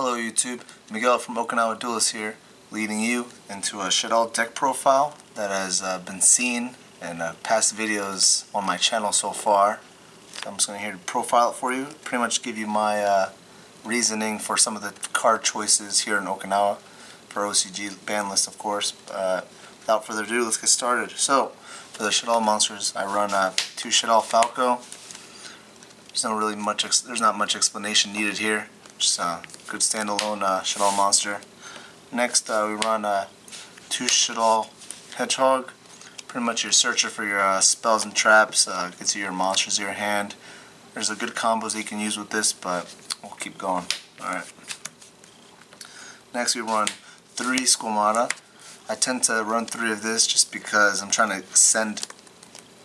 Hello YouTube, Miguel from Okiduelist here, leading you into a Shaddoll deck profile that has been seen in past videos on my channel so far. So I'm just going to here to profile it for you, pretty much give you my reasoning for some of the card choices here in Okinawa for OCG ban list, of course. Without further ado, let's get started. So for the Shaddol monsters, I run 2 Shaddoll Falco. There's not much explanation needed here. Just a good standalone Shaddoll monster. Next, we run 2 Shaddoll Hedgehog. Pretty much your searcher for your spells and traps. Gets you your monsters to your hand. There's a good combos that you can use with this, but we'll keep going. Alright. Next, we run 3 Squamata. I tend to run 3 of this just because I'm trying to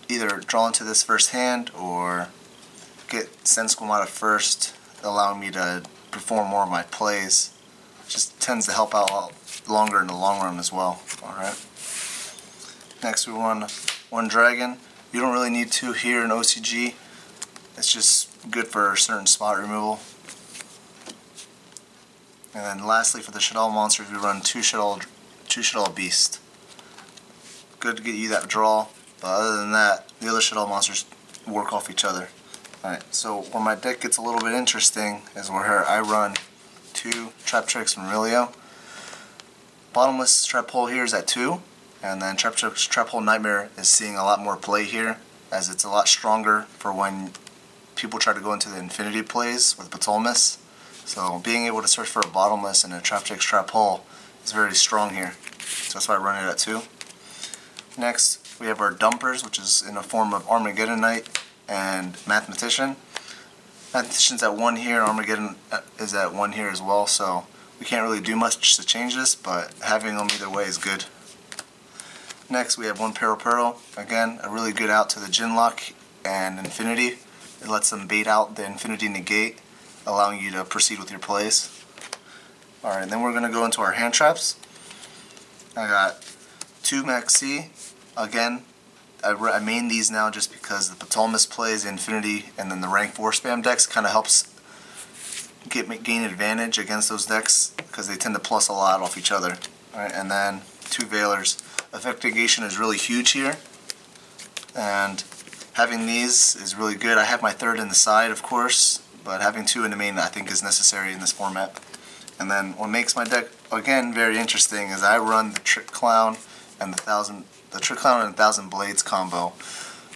either draw into this first hand or send Squamata first, allowing me to perform more of my plays. Just tends to help out a lot longer in the long run as well. Alright. Next we run 1 Dragon. You don't really need 2 here in OCG. It's just good for certain spot removal. And then lastly for the Shaddoll monsters we run 2 Shaddoll Beast. Good to get you that draw, but other than that, the other Shaddoll monsters work off each other. Alright, so where my deck gets a little bit interesting is where I run 2 Trap Tricks from Rilio. Bottomless Trap Hole here is at 2, and then Trap Tricks Trap Hole Nightmare is seeing a lot more play here, as it's a lot stronger for when people try to go into the infinity plays with Bottomless. So being able to search for a Bottomless and a Trap Tricks Trap Hole is very strong here. So that's why I run it at 2. Next, we have our Dumpers, which is in a form of Armageddon Knight and Mathematician. Mathematician's at 1 here, Armageddon is at 1 here as well, so we can't really do much to change this, but having them either way is good. Next we have 1 Pero. Again, a really good out to the Jinlock and Infinity. It lets them bait out the Infinity Negate, allowing you to proceed with your plays. Alright, then we're going to go into our hand traps. I got 2 Maxi. Again, I main these now just because the Bottomless plays, the Infinity, and then the rank 4 spam decks kind of helps gain advantage against those decks because they tend to plus a lot off each other. Alright, and then 2 Veilers. Effect negation is really huge here, and having these is really good. I have my 3rd in the side, of course, but having 2 in the main I think is necessary in this format. And then what makes my deck again very interesting is I run the Trick Clown and the Trick Clown and 1,000 Blades combo,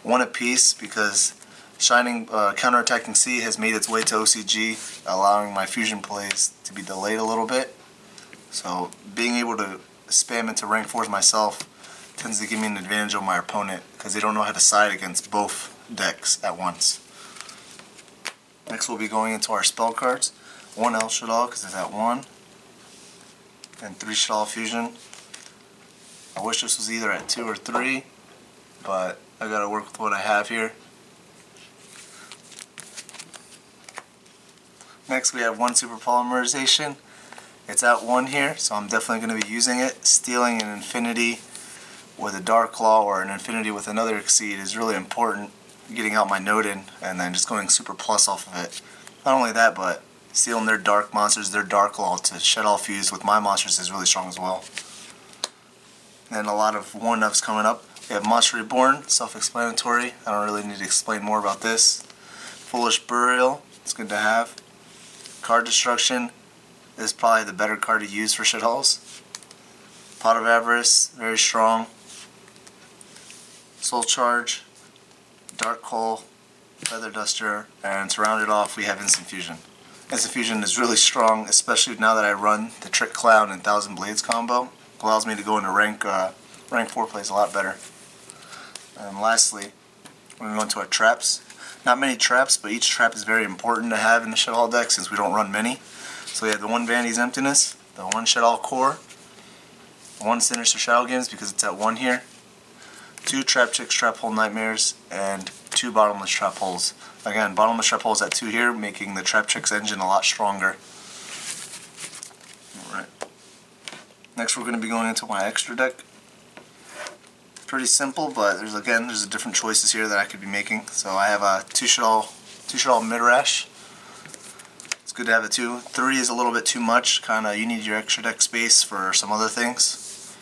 1 apiece, because Shining Counterattacking Sea has made its way to OCG, allowing my fusion plays to be delayed a little bit. So being able to spam into rank 4s myself tends to give me an advantage over my opponent because they don't know how to side against both decks at once. Next we'll be going into our spell cards. 1 El Shaddoll because it's at 1, and 3 Shaddoll Fusion. I wish this was either at 2 or 3, but I gotta work with what I have here. Next we have 1 Super Polymerization. It's at 1 here, so I'm definitely going to be using it. Stealing an Infinity with a Dark Claw or an Infinity with another Exceed is really important. Getting out my Nodin and then just going super plus off of it. Not only that, but stealing their Dark monsters, their Dark Claw to Shaddoll fuse with my monsters is really strong as well. And a lot of 1-ups coming up. We have Monster Reborn, self-explanatory. I don't really need to explain more about this. Foolish Burial, it's good to have. Card Destruction is probably the better card to use for Shaddolls. Pot of Avarice, very strong. Soul Charge, Dark Hole, Feather Duster, and to round it off we have Instant Fusion. Instant Fusion is really strong, especially now that I run the Trick Clown and 1,000 Blades combo. Allows me to go into rank 4 plays a lot better. And lastly, we're going to go into our traps. Not many traps, but each trap is very important to have in the Shaddoll deck since we don't run many. So we have the 1 Vanity's Emptiness, the 1 Shaddoll Core, 1 Sinister Shadow Games because it's at 1 here, 2 Trap Tricks Trap Hole Nightmares, and 2 Bottomless Trap Holes. Again, Bottomless Trap Holes at 2 here, making the Trap Tricks engine a lot stronger. Alright. Next we're going to be going into my extra deck. Pretty simple, but there's different choices here that I could be making. So I have a 2 Shaddoll Midrash. good to have it too. 3 is a little bit too much, kinda you need your extra deck space for some other things.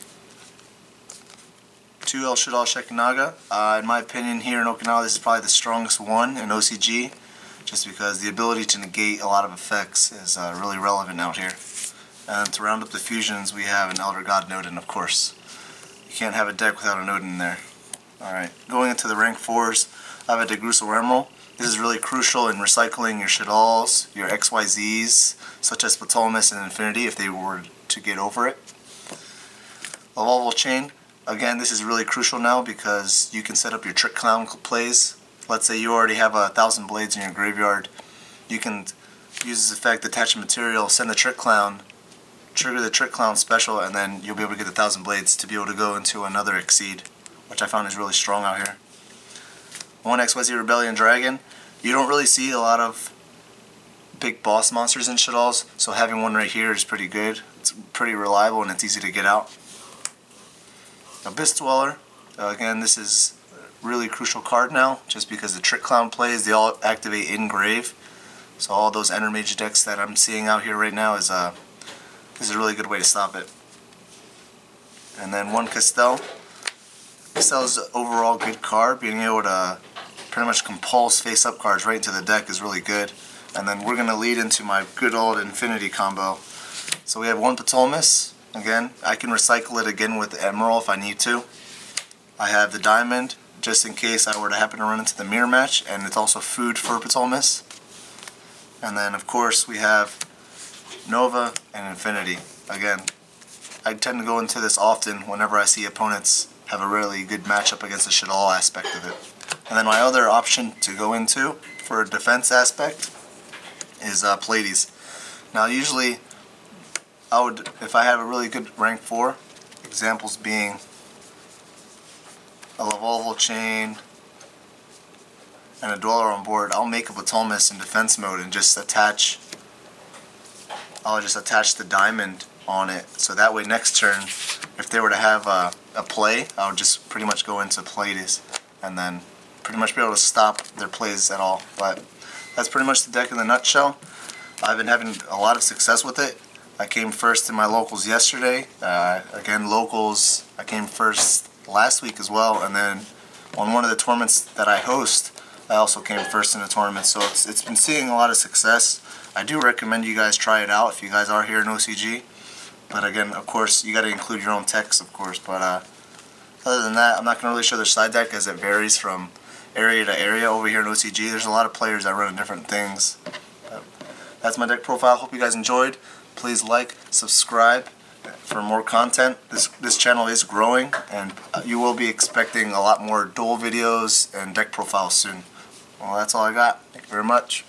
2 El Shaddoll Shekinaga. In my opinion here in Okinawa, this is probably the strongest one in OCG, just because the ability to negate a lot of effects is really relevant out here. And to round up the fusions, we have an Elder God Nodin, of course. You can't have a deck without a Nodin in there. Alright, going into the rank 4s, I have a Degrussel Emerald. This is really crucial in recycling your Shaddolls, your XYZs, such as Ptolemy and Infinity, if they were to get over it. Evolval Chain. Again, this is really crucial now because you can set up your Trick Clown plays. Let's say you already have 1,000 blades in your graveyard. You can use this effect, attach a material, send the Trick Clown, trigger the Trick Clown special, and then you'll be able to get the 1,000 blades to be able to go into another Exceed, which I found is really strong out here. 1 XYZ Rebellion Dragon. You don't really see a lot of big boss monsters in Shaddolls, so having one right here is pretty good. It's pretty reliable and it's easy to get out. Abyss Dweller, again this is a really crucial card now, just because the Trick Clown plays, they all activate in grave. So all those Ender Mage decks that I'm seeing out here right now is a really good way to stop it. And then 1 Castell. Castell's overall good card, being able to pretty much compulse face-up cards right into the deck is really good. And then we're going to lead into my good old Infinity combo. So we have 1 Ptolemy. Again, I can recycle it again with the Emerald if I need to. I have the Diamond, just in case I were to happen to run into the mirror match, and it's also food for Ptolemy. And then, of course, we have Nova and Infinity. Again, I tend to go into this often whenever I see opponents have a really good matchup against the Shaddoll aspect of it. And then my other option to go into for a defense aspect is Pleiades. Now, usually, I would, if I have a really good rank 4, examples being a Evolval Chain and a Dweller on board, I'll make a Ptolemy in defense mode and just attach, I'll just attach the Diamond on it, so that way next turn, if they were to have a play, I would just pretty much go into Pleiades and then pretty much be able to stop their plays at all. But that's pretty much the deck in a nutshell. I've been having a lot of success with it. I came first in my locals yesterday. Again, locals, I came first last week as well, and then on one of the tournaments that I host, I also came first in the tournament. So it's been seeing a lot of success. I do recommend you guys try it out if you guys are here in OCG. But again, of course, you got to include your own text, of course. But other than that, I'm not going to really show their side deck as it varies from area to area over here in OCG. There's a lot of players that run different things. That's my deck profile. Hope you guys enjoyed. Please like, subscribe for more content. This channel is growing, and you will be expecting a lot more duel videos and deck profiles soon. Well, that's all I got. Thank you very much.